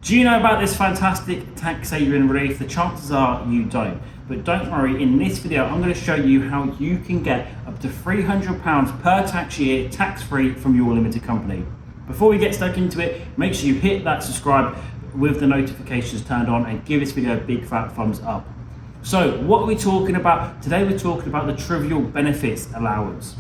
Do you know about this fantastic tax saving relief? The chances are you don't. But don't worry, in this video I'm going to show you how you can get up to £300 per tax year tax-free from your limited company. Before we get stuck into it, make sure you hit that subscribe with the notifications turned on and give this video a big fat thumbs up. So what are we talking about? Today we're talking about the trivial benefits allowance.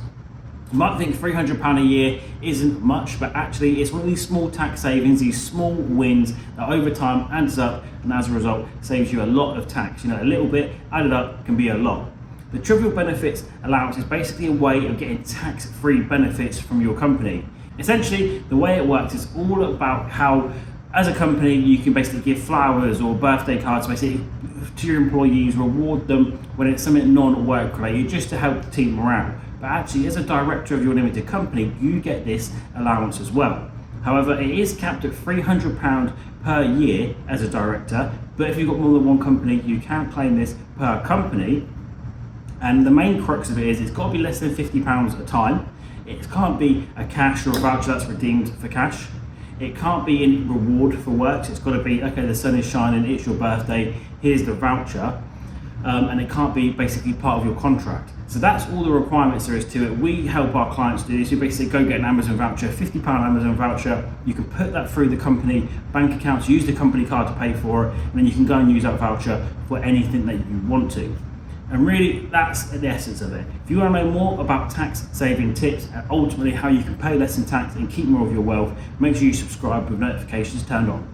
You might think £300 a year isn't much, but actually it's one of these small tax savings, these small wins that over time adds up and as a result saves you a lot of tax. You know, a little bit added up can be a lot. The trivial benefits allowance is basically a way of getting tax-free benefits from your company. Essentially, the way it works is all about how, as a company, you can basically give flowers or birthday cards basically to your employees, reward them when it's something non-work related, just to help the team morale. But actually, as a director of your limited company, you get this allowance as well. However, it is capped at £300 per year as a director, but if you've got more than one company, you can claim this per company. And the main crux of it is it's got to be less than £50 a time. It can't be a cash or a voucher that's redeemed for cash. It can't be any reward for work. So it's got to be, okay, the sun is shining, it's your birthday, here's the voucher. And it can't be basically part of your contract. So that's all the requirements there is to it. We help our clients do this. You basically go get an Amazon voucher, £50 Amazon voucher. You can put that through the company bank accounts, use the company card to pay for it, and then you can go and use that voucher for anything that you want to. And really, that's the essence of it. If you want to know more about tax saving tips and ultimately how you can pay less in tax and keep more of your wealth, make sure you subscribe with notifications turned on.